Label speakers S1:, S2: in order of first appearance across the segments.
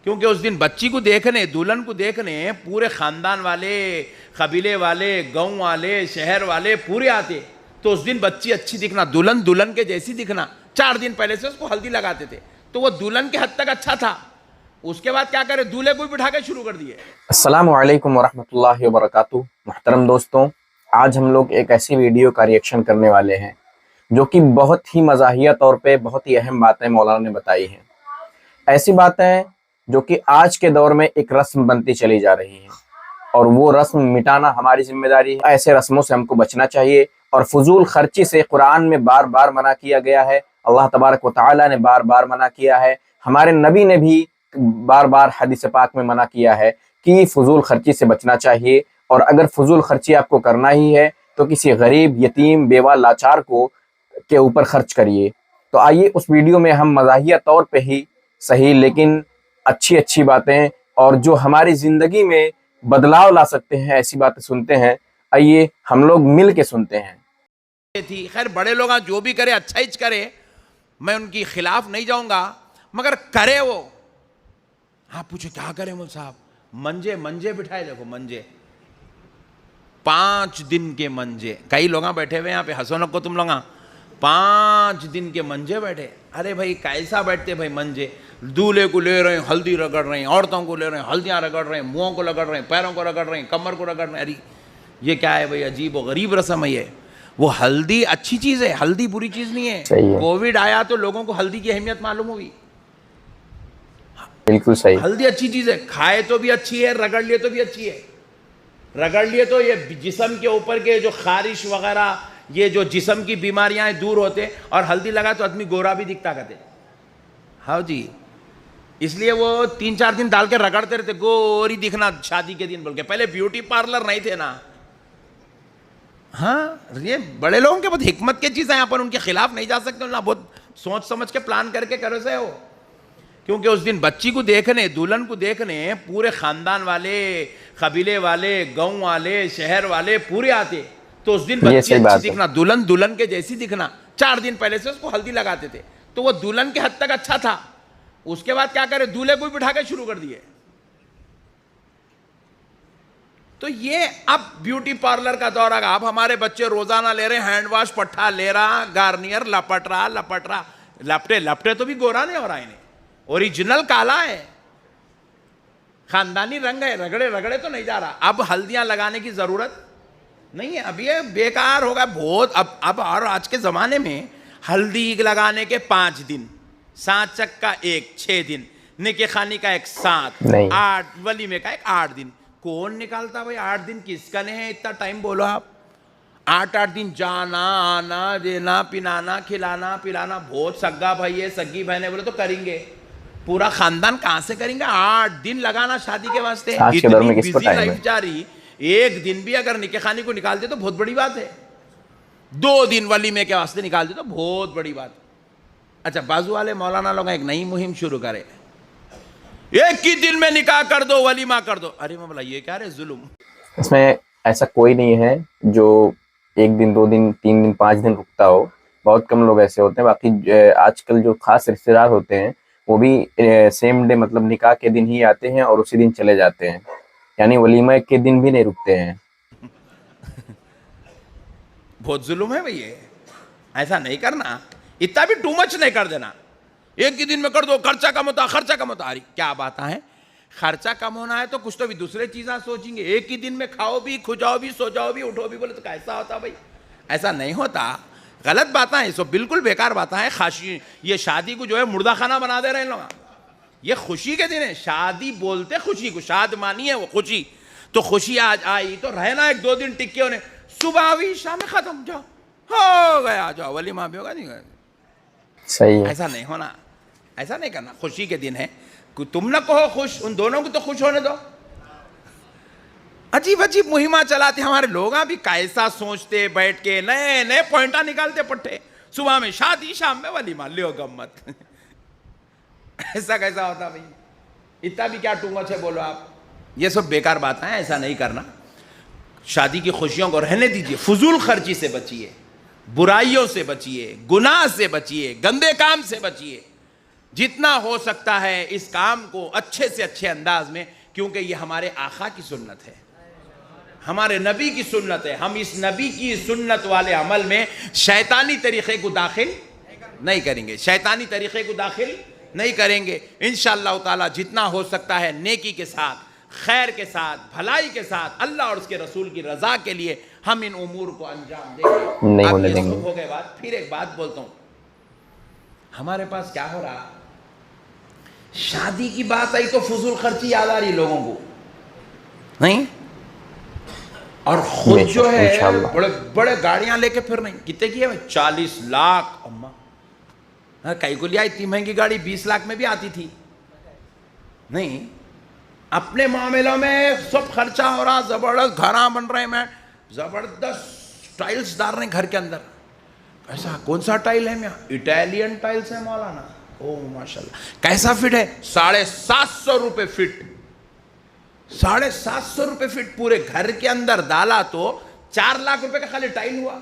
S1: کیونکہ اس دن بچی کو دیکھنے، دلہن کو دیکھنے پورے خاندان والے، قبیلے والے، گاؤں والے، شہر والے پورے آتے. تو اس دن بچی اچھی دکھنا، دلہن دلہن کے جیسی دکھنا، 4 دن پہلے سے اس کو ہلدی لگاتے تھے. تو وہ دلہن کے حد تک اچھا تھا. اس کے بعد کیا کرے، دولہے کو بھی بٹھا کے شروع کر دیے.
S2: السلام علیکم ورحمۃ اللہ وبرکاتہ. محترم دوستوں، آج ہم لوگ ایک ایسی ویڈیو کا ریئیکشن کرنے والے ہیں جو کہ بہت ہی مزاحیہ طور پہ بہت ہی اہم باتیں مولانا نے بتائی ہیں. ایسی باتیں جو کہ آج کے دور میں ایک رسم بنتی چلی جا رہی ہیں، اور وہ رسم مٹانا ہماری ذمہ داری ہے. ایسے رسموں سے ہم کو بچنا چاہیے، اور فضول خرچی سے قرآن میں بار بار منع کیا گیا ہے. اللہ تبارک و تعالیٰ نے بار بار منع کیا ہے. ہمارے نبی نے بھی بار بار حدیث پاک میں منع کیا ہے کہ فضول خرچی سے بچنا چاہیے. اور اگر فضول خرچی آپ کو کرنا ہی ہے تو کسی غریب، یتیم، بیوہ، لاچار کے اوپر خرچ کریے. تو آئیے اس ویڈیو میں ہم مزاحیہ طور پہ ہی صحیح لیکن اچھی باتیں اور جو ہماری زندگی میں بدلاؤ لا سکتے ہیں ایسی باتیں سنتے ہیں. آئیے ہم لوگ مل کے سنتے ہیں.
S1: تھی خیر، بڑے لوگ جو بھی کرے اچھا ہی کرے، میں ان کی خلاف نہیں جاؤں گا، مگر کرے وہ. آپ پوچھے کیا کرے مول صاحب؟ منجے بٹھائے. دیکھو منجے 5 دن کے منجے. کئی لوگ بیٹھے ہوئے یہاں پہ، ہنسو نکو تم لوگ. 5 دن کے منجے بیٹھے. ارے بھائی کیسا بیٹھتے بھائی منجے؟ دولہے کو لے رہے ہیں ہلدی رگڑ رہے ہیں، عورتوں کو لے رہے ہیں ہلدیاں رگڑ رہے ہیں، منہوں کو رگڑ رہے ہیں، پیروں کو رگڑ رہے ہیں، کمر کو رگڑ رہے ہیں. ارے یہ کیا ہے بھائی؟ عجیب و غریب رسم ہے یہ. وہ ہلدی اچھی چیز ہے، ہلدی بری چیز نہیں ہے. کووڈ آیا تو لوگوں کو ہلدی کی اہمیت معلوم ہوئی.
S2: بالکل صحیح.
S1: ہلدی اچھی چیز ہے، کھائے تو بھی اچھی ہے، رگڑ لیے تو بھی اچھی ہے. رگڑ لیے تو یہ جسم کے اوپر کے جو خارش وغیرہ، یہ جو جسم کی بیماریاں ہیں دور ہوتے. اور ہلدی لگا تو آدمی گورا بھی دکھتا کہتے. ہاں جی، اس لیے وہ 3-4 دن ڈال کے رگڑتے رہتے، گوری دکھنا شادی کے دن بول کے. پہلے بیوٹی پارلر نہیں تھے نا. ہاں، یہ بڑے لوگوں کے بہت حکمت کی چیزیں ہیں، ان کے خلاف نہیں جا سکتے. اللہ بہت سوچ سمجھ کے پلان کر کے کرو سے ہو. کیونکہ اس دن بچی کو دیکھنے، دلہن کو دیکھنے پورے خاندان والے، قبیلے والے، گاؤں والے، شہر والے پورے آتے. تو اس دن بچی اچھی دکھنا، دلہن دلہن کے جیسی دکھنا. 4 دن پہلے سے اس کو ہلدی لگاتے تھے. تو وہ دلہن کے حد تک اچھا تھا. اس کے بعد کیا کرے، دولہے کو بھی بٹھا کے شروع کر دیے. تو یہ اب بیوٹی پارلر کا دور آ گیا. اب ہمارے بچے روزانہ لے رہے ہیں ہینڈ واش، پٹھا لے رہا، گارنیئر لپٹ رہا. لپٹے تو بھی گورا نہیں ہو رہا ہے، اوریجنل کالا ہے، خاندانی رنگ ہے. رگڑے تو نہیں جا رہا. اب ہلدیاں لگانے کی ضرورت نہیں ہے. اب یہ بیکار ہوگا بہت. اب اور آج کے زمانے میں ہلدی لگانے کے 5 دن، سانچ چک کا 6 دن، نکاح خانی کا 7، 8، ولیمے کا 8 دن. کون نکالتا بھائی 8 دن؟ کس کا نہیں ہے اتنا ٹائم؟ بولو آپ. 8 دن جانا آنا، دینا پنانا، کھلانا پلانا. بہت سگا بھائی ہے، سگی بہنیں بولے تو کریں گے. پورا خاندان کہاں سے کریں گے 8 دن لگانا شادی کے واسطے؟ اتنی بزی لائف جاری. 1 دن بھی اگر نکاح خانی کو نکال دے تو بہت بڑی بات ہے. 2 دن ولیمے کے واسطے نکال دے تو بہت بڑی بات. اچھا، بازو والے مولانا لوگ ایک نئی مہم شروع کرے، 1 ہی دن میں نکاح کر دو، ولیمہ کر دو. ارے میں بولا یہ کیا رہے ظلم.
S2: اس میں ایسا کوئی نہیں ہے جو 1 دن 2 دن 3 دن 5 دن رکتا ہو. بہت کم لوگ ایسے ہوتے ہیں. باقی آج کل جو خاص رشتے دار ہوتے ہیں وہ بھی سیم ڈے، مطلب نکاح کے دن ہی آتے ہیں اور اسی دن چلے جاتے ہیں. یعنی ولیمہ کے دن بھی نہیں رکتے ہیں.
S1: بہت ظلم ہے بھئی. ایسا نہیں کرنا، اتنا بھی ٹو مچ نہیں کر دینا. 1 ہی دن میں کر دو، خرچہ کم ہوتا. ارے کیا بات ہے، خرچہ کم ہونا ہے تو کچھ تو بھی دوسرے چیزیں سوچیں گے. 1 ہی دن میں کھاؤ بھی، کھجاؤ بھی، سو جاؤ بھی، اٹھو بھی بولے تو کیسا ہوتا بھائی؟ ایسا نہیں ہوتا. غلط باتیں ہیں، سو بالکل بیکار باتیں ہیں. یہ شادی کو جو ہے مردہ خانہ بنا دے رہے ہیں لوگ. یہ خوشی کے دن ہے. شادی بولتے خوشی کو، شاد مانی ہے وہ خوشی. تو خوشی آج آئی تو رہنا 1-2 دن ٹکے ہونے. صبح ہوئی شام میں ختم، جاؤ ہو گیا، جاؤ ولیمہ بھی ہوگا. نہیں
S2: صحیح،
S1: ایسا نہیں ہونا، ایسا نہیں کرنا. خوشی کے دن ہے، تم نہ کہو خوش، ان دونوں کو تو خوش ہونے دو. عجیب مہمہ چلاتے ہمارے لوگ. بھی کیسا سوچتے، بیٹھ کے نئے پوائنٹا نکالتے پٹھے. صبح میں شادی، شام میں ولیمہ، لیو گمت. ایسا کیسا ہوتا بھائی؟ اتنا بھی کیا ٹو مچ ہے بولو آپ. یہ سب بیکار بات ہے، ایسا نہیں کرنا. شادی کی خوشیوں کو رہنے دیجیے. فضول خرچی سے بچیے، برائیوں سے بچیے، گناہ سے بچیے، گندے کام سے بچیے. جتنا ہو سکتا ہے اس کام کو اچھے سے اچھے انداز میں، کیونکہ یہ ہمارے آقا کی سنت ہے، ہمارے نبی کی سنت ہے. ہم اس نبی کی سنت والے عمل میں شیطانی طریقے کو داخل نہیں کریں گے، شیطانی طریقے کو داخل نہیں کریں گے. انشاءاللہ تعالی جتنا ہو سکتا ہے نیکی کے ساتھ، خیر کے ساتھ، بھلائی کے ساتھ، اللہ اور اس کے رسول کی رضا کے لیے ہم ان امور کو انجام دیں گے.
S2: نہیں
S1: اب
S2: ہونے
S1: یہ
S2: دیں
S1: سب
S2: گے.
S1: ہو گئے بات. پھر ایک بات بولتا ہوں، ہمارے پاس کیا ہو رہا، شادی کی بات آئی تو فضول خرچی یاد آ رہی لوگوں کو، نہیں؟ اور خود جو ہے
S2: انشاءاللہ
S1: بڑے بڑے گاڑیاں لے کے پھر نہیں. کتنے کی ہے؟ 40 لاکھ. اماں کئی کو لیا اتنی مہنگی گاڑی 20 لاکھ میں بھی آتی تھی. نہیں، اپنے معاملوں میں سب خرچہ ہو رہا، زبردست گھراں بن رہے ہیں، زبردست ٹائلز ڈال رہے ہیں گھر کے اندر. ایسا کون سا ٹائل ہے میاں؟ اٹیلین ٹائلز ہے مولانا. او ماشاءاللہ. کیسا فٹ ہے؟ 750 روپے فٹ. 750 روپے فٹ پورے گھر کے اندر ڈالا تو 4 لاکھ روپے کا خالی ٹائل ہوا.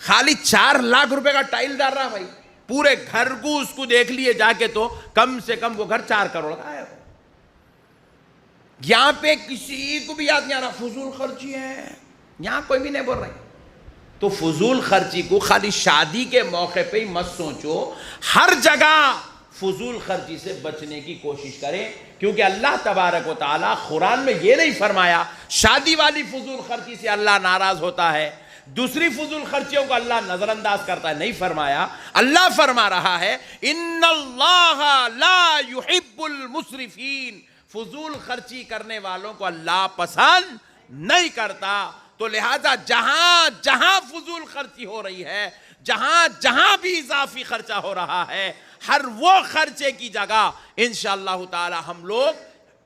S1: خالی 4 لاکھ روپے کا ٹائل ڈال رہا بھائی پورے گھر کو. اس کو دیکھ لیے جا کے تو کم سے کم وہ گھر 4 کروڑ کا ہے. یہاں پہ کسی کو بھی یاد نہیں آ رہا فضول خرچی ہے، یہاں کوئی بھی نہیں بول رہے. تو فضول خرچی کو خالی شادی کے موقع پہ ہی مت سوچو، ہر جگہ فضول خرچی سے بچنے کی کوشش کریں. کیونکہ اللہ تبارک و تعالیٰ قرآن میں یہ نہیں فرمایا شادی والی فضول خرچی سے اللہ ناراض ہوتا ہے، دوسری فضول خرچیوں کو اللہ نظر انداز کرتا ہے. نہیں فرمایا. اللہ فرما رہا ہے ان اللہ لا يحب المسرفین، فضول خرچی کرنے والوں کو اللہ پسند نہیں کرتا. تو لہذا جہاں جہاں فضول خرچی ہو رہی ہے، جہاں جہاں بھی اضافی خرچہ ہو رہا ہے، ہر وہ خرچے کی جگہ انشاءاللہ تعالی ہم لوگ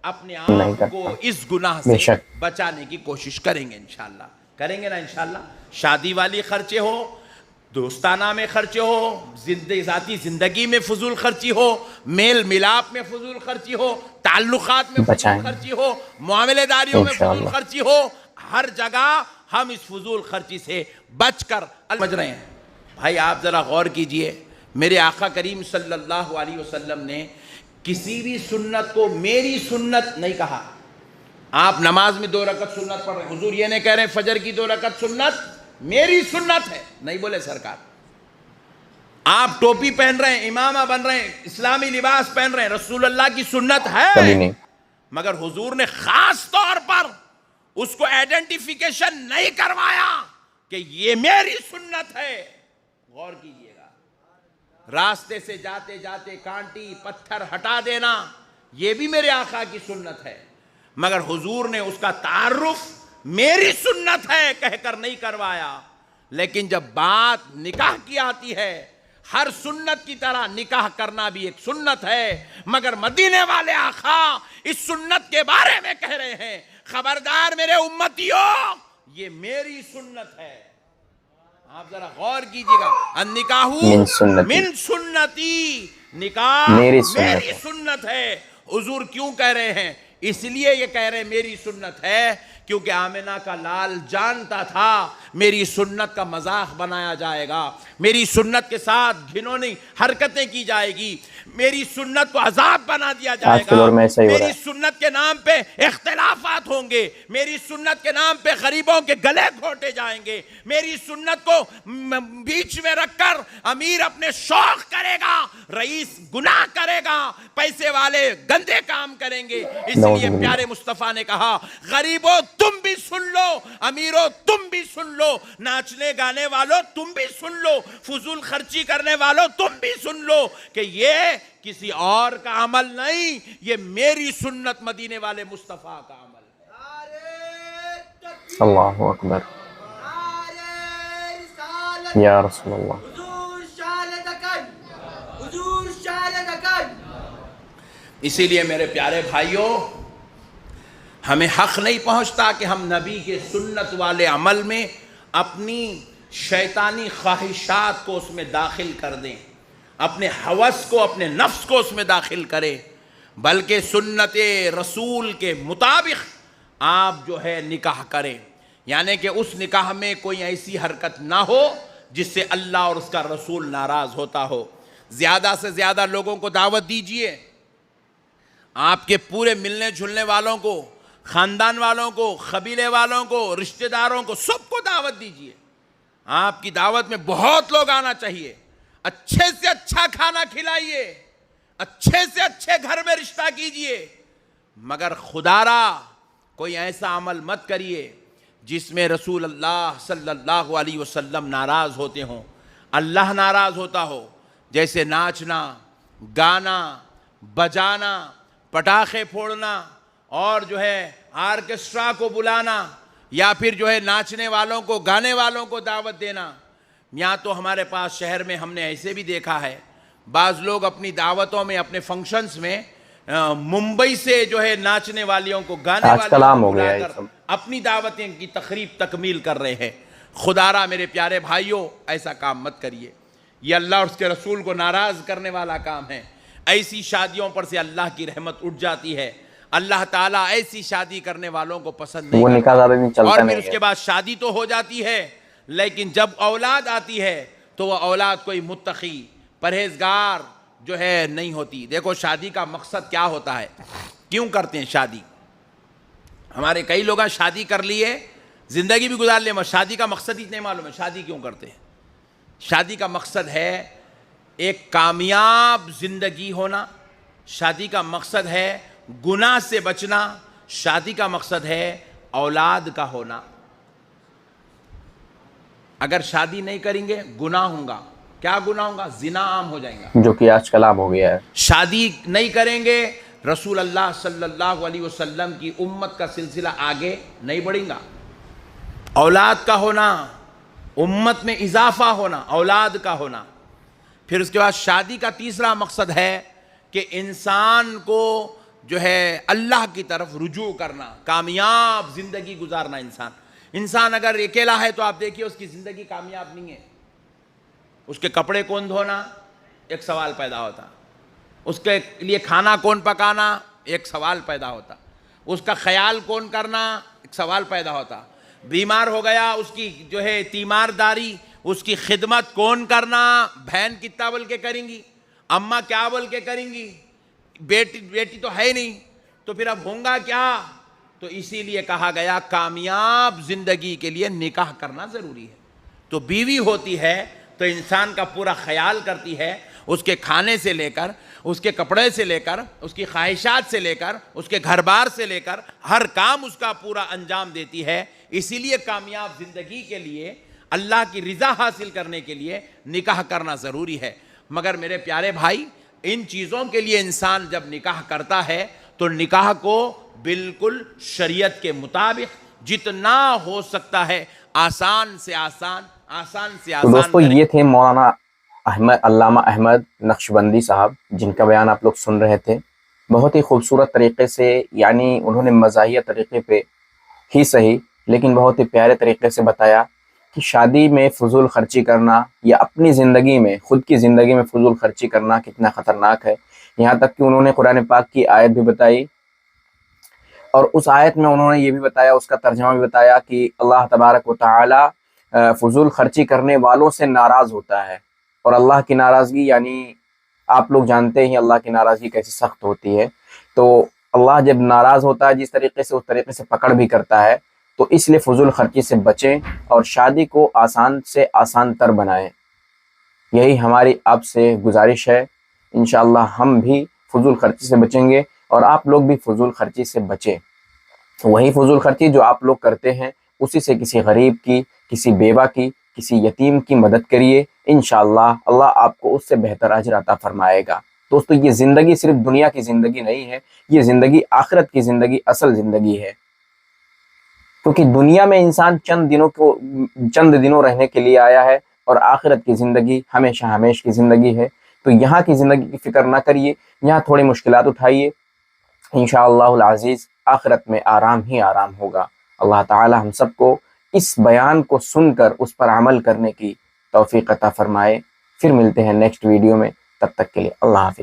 S1: اپنے آپ کو اس گناہ سے بچانے کی کوشش کریں گے. انشاءاللہ کریں گے نا انشاءاللہ. شادی والی خرچے ہو، دوستانہ میں خرچے ہو، ذاتی زندگی میں فضول خرچی ہو، میل ملاپ میں فضول خرچی ہو، تعلقات میں فضول خرچی ہو، معاملے داریوں میں فضول خرچی ہو، ہر جگہ ہم اس فضول خرچی سے بچ کر سمجھ رہے ہیں. بھائی آپ ذرا غور کیجئے، میرے آقا کریم صلی اللہ علیہ وسلم نے کسی بھی سنت کو میری سنت نہیں کہا. آپ نماز میں 2 رکعت سنت پڑھ رہے ہیں، حضور یہ نہیں کہہ رہے فجر کی 2 رکعت سنت میری سنت ہے، نہیں بولے سرکار. آپ ٹوپی پہن رہے ہیں، امامہ بن رہے ہیں، اسلامی لباس پہن رہے ہیں، رسول اللہ کی سنت ہے، مگر حضور نے خاص طور پر اس کو آئیڈینٹیفیکیشن نہیں کروایا کہ یہ میری سنت ہے. غور کیجئے گا، راستے سے جاتے جاتے کانٹی پتھر ہٹا دینا یہ بھی میرے آقا کی سنت ہے، مگر حضور نے اس کا تعارف میری سنت ہے کہہ کر نہیں کروایا. لیکن جب بات نکاح کی آتی ہے، ہر سنت کی طرح نکاح کرنا بھی ایک سنت ہے، مگر مدینے والے آقا اس سنت کے بارے میں کہہ رہے ہیں خبردار میرے امتیوں یہ میری سنت ہے. آپ ذرا غور کیجئے گا، النکاح من سنتی، نکاح میری سنت ہے. حضور کیوں کہہ رہے ہیں؟ اس لیے یہ کہہ رہے ہیں میری سنت ہے کیونکہ آمنہ کا لال جانتا تھا میری سنت کا مذاق بنایا جائے گا، میری سنت کے ساتھ گھنونی حرکتیں کی جائے گی، میری سنت کو عذاب بنا دیا جائے گا، میری سنت کے نام پہ اختلافات ہوں گے، میری سنت کے نام پہ غریبوں کے گلے گھونٹے جائیں گے، میری سنت کو بیچ میں رکھ کر امیر اپنے شوق کرے گا، رئیس گناہ کرے گا، پیسے والے گندے کام کریں گے. اس لیے پیارے مصطفیٰ نے کہا غریبوں تم بھی سن لو، امیروں تم بھی سن لو، ناچنے گانے والوں تم بھی سن لو، فضول خرچی کرنے والوں تم بھی سن لو کہ یہ کسی اور کا عمل نہیں، یہ میری سنت مدینے والے مصطفیٰ کا عمل ہے.
S2: اللہ اکبر یا رسول اللہ.
S1: اسی لیے میرے پیارے بھائیوں ہمیں حق نہیں پہنچتا کہ ہم نبی کے سنت والے عمل میں اپنی شیطانی خواہشات کو اس میں داخل کر دیں، اپنے ہوس کو، اپنے نفس کو اس میں داخل کریں، بلکہ سنت رسول کے مطابق آپ جو ہے نکاح کریں. یعنی کہ اس نکاح میں کوئی ایسی حرکت نہ ہو جس سے اللہ اور اس کا رسول ناراض ہوتا ہو. زیادہ سے زیادہ لوگوں کو دعوت دیجئے. آپ کے پورے ملنے جھلنے والوں کو، خاندان والوں کو، قبیلے والوں کو، رشتہ داروں کو، سب کو دعوت دیجئے. آپ کی دعوت میں بہت لوگ آنا چاہیے. اچھے سے اچھا کھانا کھلائیے، اچھے سے اچھے گھر میں رشتہ کیجئے، مگر خدا را کوئی ایسا عمل مت کریے جس میں رسول اللہ صلی اللہ علیہ وسلم ناراض ہوتے ہوں، اللہ ناراض ہوتا ہو. جیسے ناچنا، گانا، بجانا، پٹاخے پھوڑنا، اور جو ہے آرکسٹرا کو بلانا، یا پھر جو ہے ناچنے والوں کو، گانے والوں کو دعوت دینا. یہاں تو ہمارے پاس شہر میں ہم نے ایسے بھی دیکھا ہے، بعض لوگ اپنی دعوتوں میں، اپنے فنکشنز میں ممبئی سے جو ہے ناچنے والیوں کو، گانے والیوں کو بلا کر اپنی دعوتیں کی تقریب تکمیل کر رہے ہیں. خدا را میرے پیارے بھائیوں، ایسا کام مت کریے. یہ اللہ اور اس کے رسول کو ناراض کرنے والا کام ہے. ایسی شادیوں پر سے اللہ کی رحمت اٹھ جاتی ہے. اللہ تعالیٰ ایسی شادی کرنے والوں کو پسند نہیں کرتا. اور پھر اس کے بعد شادی تو ہو جاتی ہے، لیکن جب اولاد آتی ہے تو وہ اولاد کوئی متقی، پرہیزگار جو ہے نہیں ہوتی. دیکھو شادی کا مقصد کیا ہوتا ہے، کیوں کرتے ہیں شادی؟ ہمارے کئی لوگ شادی کر لیے، زندگی بھی گزار لیں، مگر شادی کا مقصد ہی نہیں معلوم ہے. شادی کیوں کرتے ہیں؟ شادی کا مقصد ہے ایک کامیاب زندگی ہونا. شادی کا مقصد ہے گناہ سے بچنا. شادی کا مقصد ہے اولاد کا ہونا. اگر شادی نہیں کریں گے گناہ ہوگا. کیا گناہ ہوگا؟ زنا عام ہو جائیں گا،
S2: جو کہ آج کل عام ہو گیا ہے.
S1: شادی نہیں کریں گے رسول اللہ صلی اللہ علیہ وسلم کی امت کا سلسلہ آگے نہیں بڑھیں گا. اولاد کا ہونا، امت میں اضافہ ہونا، اولاد کا ہونا. پھر اس کے بعد شادی کا تیسرا مقصد ہے کہ انسان کو جو ہے اللہ کی طرف رجوع کرنا، کامیاب زندگی گزارنا. انسان اگر اکیلا ہے تو آپ دیکھیے اس کی زندگی کامیاب نہیں ہے. اس کے کپڑے کون دھونا، ایک سوال پیدا ہوتا. اس کے لیے کھانا کون پکانا، ایک سوال پیدا ہوتا. اس کا خیال کون کرنا، ایک سوال پیدا ہوتا. بیمار ہو گیا، اس کی جو ہے تیمارداری، اس کی خدمت کون کرنا. بہن کتنا بول کے کریں گی، اماں کیا بول کے کریں گی، بیٹی تو ہے نہیں، تو پھر اب ہوگا کیا؟ تو اسی لیے کہا گیا کامیاب زندگی کے لیے نکاح کرنا ضروری ہے. تو بیوی ہوتی ہے تو انسان کا پورا خیال کرتی ہے، اس کے کھانے سے لے کر، اس کے کپڑے سے لے کر، اس کی خواہشات سے لے کر، اس کے گھر بار سے لے کر ہر کام اس کا پورا انجام دیتی ہے. اسی لیے کامیاب زندگی کے لیے، اللہ کی رضا حاصل کرنے کے لیے نکاح کرنا ضروری ہے. مگر میرے پیارے بھائی، ان چیزوں کے لیے انسان جب نکاح کرتا ہے تو نکاح کو بالکل شریعت کے مطابق جتنا ہو سکتا ہے آسان سے آسان
S2: دوستو یہ تھے مولانا علامہ احمد نقشبندی صاحب، جن کا بیان آپ لوگ سن رہے تھے. بہت ہی خوبصورت طریقے سے، یعنی انہوں نے مزاحیہ طریقے پہ ہی صحیح لیکن بہت ہی پیارے طریقے سے بتایا کہ شادی میں فضول خرچی کرنا یا اپنی زندگی میں، خود کی زندگی میں فضول خرچی کرنا کتنا خطرناک ہے. یہاں تک کہ انہوں نے قرآن پاک کی آیت بھی بتائی، اور اس آیت میں انہوں نے یہ بھی بتایا، اس کا ترجمہ بھی بتایا کہ اللہ تبارک و تعالی فضول خرچی کرنے والوں سے ناراض ہوتا ہے. اور اللہ کی ناراضگی، یعنی آپ لوگ جانتے ہیں اللہ کی ناراضگی کیسی سخت ہوتی ہے. تو اللہ جب ناراض ہوتا ہے جس طریقے سے، اس طریقے سے پکڑ بھی کرتا ہے. تو اس لیے فضول خرچی سے بچیں اور شادی کو آسان سے آسان تر بنائیں. یہی ہماری آپ سے گزارش ہے. انشاءاللہ ہم بھی فضول خرچی سے بچیں گے اور آپ لوگ بھی فضول خرچی سے بچیں. وہی فضول خرچی جو آپ لوگ کرتے ہیں اسی سے کسی غریب کی، کسی بیوہ کی، کسی یتیم کی مدد کریے. انشاءاللہ اللہ آپ کو اس سے بہتر اجر عطا فرمائے گا. دوستو یہ زندگی صرف دنیا کی زندگی نہیں ہے، یہ زندگی آخرت کی زندگی، اصل زندگی ہے. کیونکہ دنیا میں انسان چند دنوں رہنے کے لیے آیا ہے، اور آخرت کی زندگی ہمیشہ ہمیشہ کی زندگی ہے. تو یہاں کی زندگی کی فکر نہ کریے، یہاں تھوڑی مشکلات اٹھائیے. انشاءاللہ العزیز آخرت میں آرام ہی آرام ہوگا. اللہ تعالی ہم سب کو اس بیان کو سن کر اس پر عمل کرنے کی توفیق عطا فرمائے. پھر ملتے ہیں نیکسٹ ویڈیو میں، تب تک کے لیے اللہ حافظ.